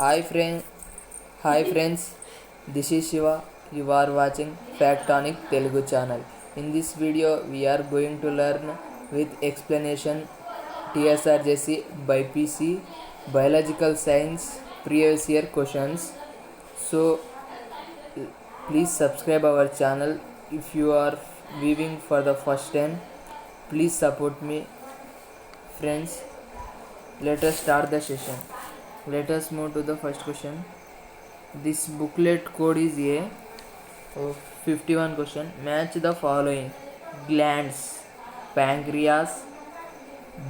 Hi friend, Hi friends, this is Shiva. You are watching Factonic Telugu channel. In this video, we are going to learn with explanation TSRJC by PC Biological Science previous year questions. So please subscribe our channel if you are viewing for the first time. Please support me, friends. Let us start the session. Let us move to the first question. This booklet code is A. 51 question. Match the following: glands, pancreas,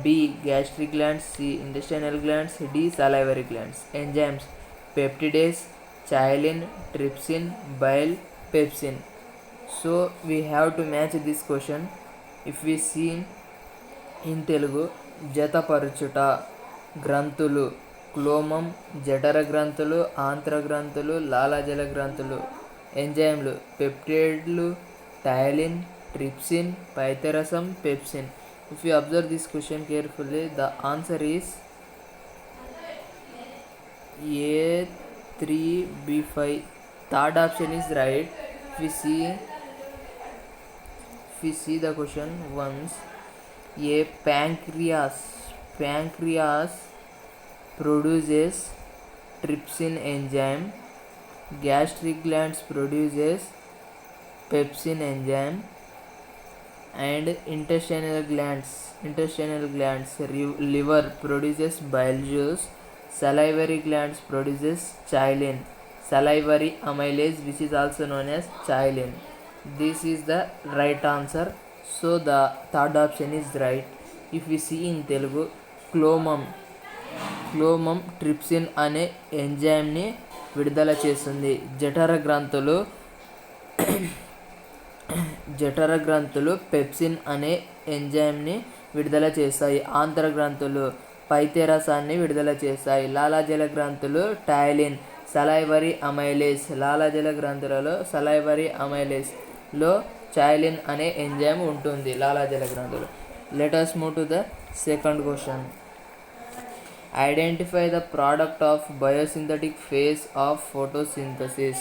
B. gastric glands, C. intestinal glands, D. salivary glands. Enzymes: peptidase, chialin, trypsin, bile, pepsin. So we have to match this question. If we see in Telugu, జతపరచుట, గ్రంథులు, క్లోమం, జఠర గ్రంథులు, ఆంత్ర గ్రంథులు, లాలాజల గ్రంథులు. ఎంజైమ్లు: పెప్టైడ్లు, ptyalin, trypsin, పైథెరసం, pepsin. If you observe this question carefully, the answer is A3B5. Third option is right. If we see the question once, A. pancreas produces trypsin enzyme, gastric glands produces pepsin enzyme, and intestinal glands liver produces bile juice, salivary glands produces chialin, salivary amylase, which is also known as chialin. This is the right answer. So the third option is right. If we see in Telugu, క్లోమం trypsin అనే ఎంజైమ్ని విడుదల చేస్తుంది. జఠర గ్రంథులు pepsin అనే ఎంజైమ్ని విడుదల చేస్తాయి. ఆంత్ర గ్రంథులు పైథెరసాన్ని విడుదల చేస్తాయి. లాలాజల గ్రంథులు టైలిన్, సలైవరీ అమైలేస్. లాలాజల గ్రంథులలో సలైవరీ అమైలేస్లో chialin అనే ఎంజైమ్ ఉంటుంది లాలాజల గ్రంథులు. Let us move to the second question. Identify the product of biosynthetic phase of photosynthesis.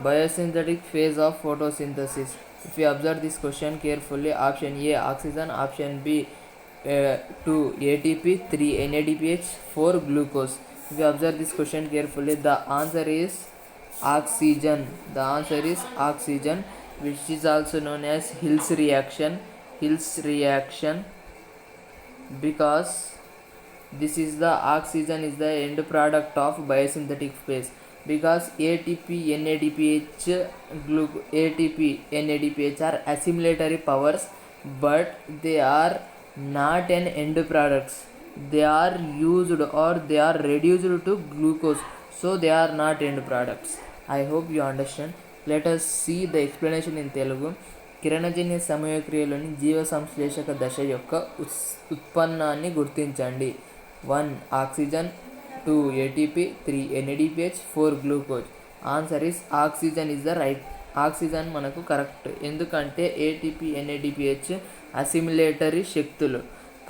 Biosynthetic phase of photosynthesis. If you observe this question carefully, option A oxygen, option B 2 ATP, 3 NADPH, 4 glucose. If you observe this question carefully, the answer is oxygen. Which is also known as Hill's reaction, because this is the oxygen is the end product of biosynthetic phase, because ATP NADPH are assimilatory powers, but they are not an end products. They are used or they are reduced to glucose, so they are not end products. I hope you understand. Let us see the explanation in Telugu. కిరణజన్య సమయక్రియలోని జీవ సంశ్లేషక దశ యొక్క ఉత్పన్నాన్ని గుర్తించండి. 1 oxygen, 2 ATP, 3 NADPH, 4 glucose. Answer is oxygen is the right. Oxygen మనకు correct. ఎందుకంటే ATP NADPH అసిమిలేటరీ శక్తులు,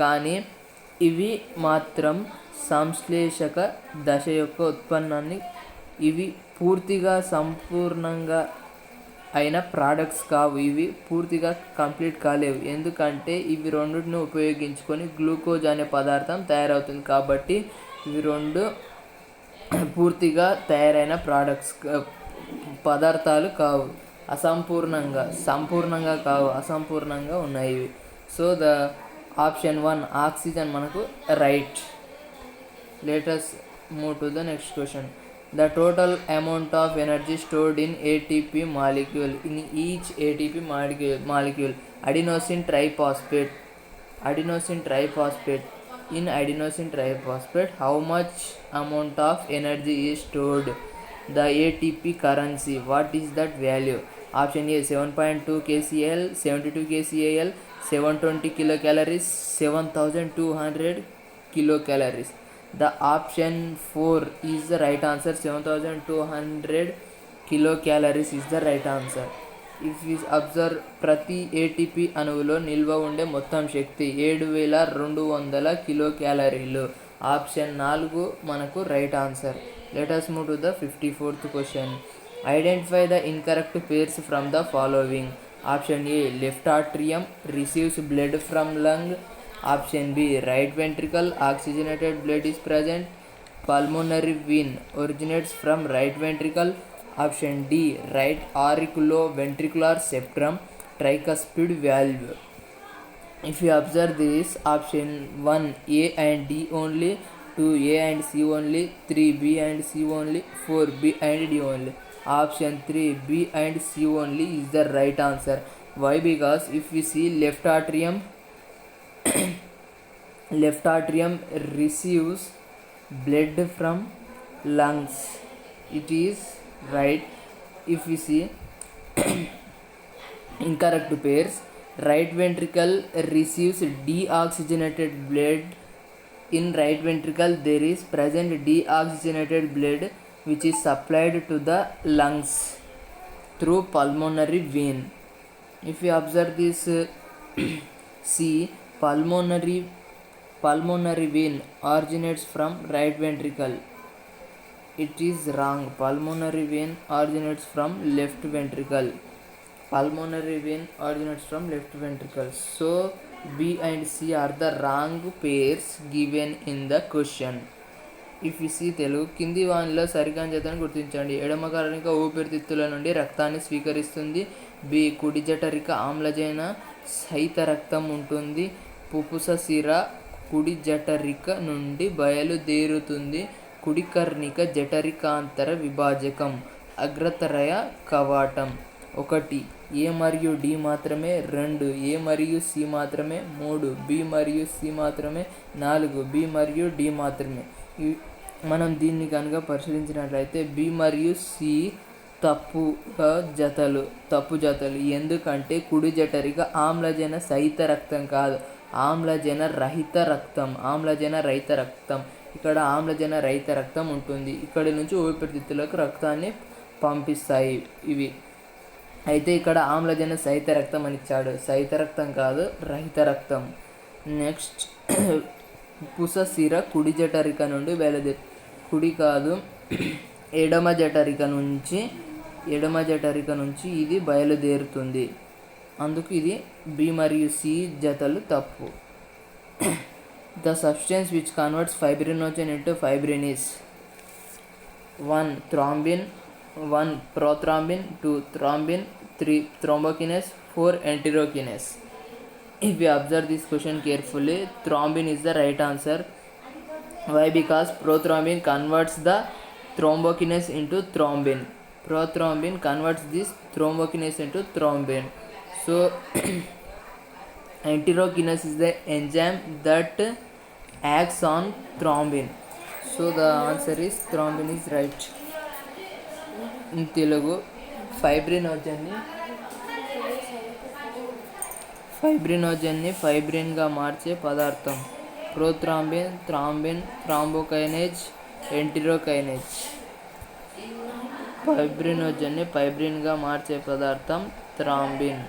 కానీ ఇవి మాత్రం సంశ్లేషక దశ యొక్క ఉత్పన్నాన్ని, ఇవి పూర్తిగా సంపూర్ణంగా అయిన ప్రోడక్ట్స్ కావు. ఇవి పూర్తిగా కంప్లీట్ కాలేవు, ఎందుకంటే ఇవి రెండింటిని ఉపయోగించుకొని గ్లూకోజ్ అనే పదార్థం తయారవుతుంది. కాబట్టి ఇవి రెండు పూర్తిగా తయారైన పదార్థాలు కావు. అసంపూర్ణంగా ఉన్నాయి ఇవి. సో ద ఆప్షన్ 1 ఆక్సిజన్ మనకు right. Let us move to the next question. The total amount of energy stored in ATP molecule, in each ATP molecule. Adenosine triphosphate. In adenosine triphosphate, how much amount of energy is stored? The ATP currency, what is that value? Option A 7.2 kcal, 72 kcal, 720 kilocalories, 7200 kilocalories. The option 4 is the right answer. 7200 kilocalories is the right answer. If we observe, ప్రతి ATP అణువులో నిల్వ ఉండే మొత్తం శక్తి 7200 kilo క్యాలరీలు. Option 4 మనకు right answer. Let us move to the 54th question. Identify the incorrect pairs from the following. Option A, left atrium receives blood from lung. Option B, right ventricle oxygenated blood is present. Pulmonary vein originates from right ventricle. Option D, right auriculoventricular septum tricuspid valve. If you observe this, option 1 A and D only, 2 A and C only, 3 B and C only, 4 B and D only. Option 3 B and C only is the right answer. Why? Because if we see left atrium receives blood from lungs, it is right. If we see incorrect pairs, right ventricle receives deoxygenated blood. In right ventricle there is present deoxygenated blood which is supplied to the lungs through pulmonary vein. If you observe this, see, pulmonary vein originates from right ventricle. It is wrong. Pulmonary vein originates from left ventricle. Pulmonary vein originates from left ventricle. So B and C are the wrong pairs given in the question. If you see Telugu, కింది వానిలో సరికాని జతను గుర్తించండి. ఎడమ కర్ణిక ఊపిరితిత్తుల నుండి రక్తాన్ని స్వీకరిస్తుంది. B, కుడి జఠరిక ఆమ్లజన సహిత రక్తం ఉంటుంది. పుపుస సిర కుడి జఠరిక నుండి బయలుదేరుతుంది. కుడి కర్ణిక జఠరికాంతర విభాజకం అగ్రతరయ కవాటం 1 ఏ మరియు డి మాత్రమే, 2 ఏ మరియు సి మాత్రమే, 3 బి మరియు సి మాత్రమే, 4 బి మరియు డి మాత్రమే. మనం దీన్ని కనుక పరిశీలించినట్లయితే బి మరియు సి తప్పు జతలు. ఎందుకంటే కుడి జఠరిక ఆమ్లజన సహిత రక్తం కాదు, ఆమ్లజన రహిత రక్తం. ఇక్కడ ఆమ్లజన రహిత రక్తం ఉంటుంది. ఇక్కడి నుంచి ఊపిరితిత్తులకు రక్తాన్ని పంపిస్తాయి ఇవి. అయితే ఇక్కడ ఆమ్లజన సహిత రక్తం అని ఇచ్చాడు, సహిత రక్తం కాదు, రహిత రక్తం. నెక్స్ట్, పుస సిర కుడి జఠరిక నుండి కుడి కాదు, ఎడమ జఠరిక నుంచి ఇది బయలుదేరుతుంది. అందుకు ఇది బి మరియు సి జతలు తప్పు. The substance which converts fibrinogen into fibrin is 1 thrombin, 1 prothrombin, 2 thrombin, 3 thrombokinase, 4 enterokinase. If we observe this question carefully, thrombin is the right answer. Why? Because prothrombin converts the thrombokinase into thrombin. Prothrombin converts this thrombokinase into thrombin. So enterokinase is the enzyme that acts on thrombin. So the answer is thrombin is right. In Telugu, ఫైబ్రినోజన్ని ఫైబ్రిన్గా మార్చే పదార్థం prothrombin, thrombin, thrombokinase, ఎంటిరోకైనేజ్. ఫైబ్రినోజన్ని ఫైబ్రిన్గా మార్చే పదార్థం thrombin.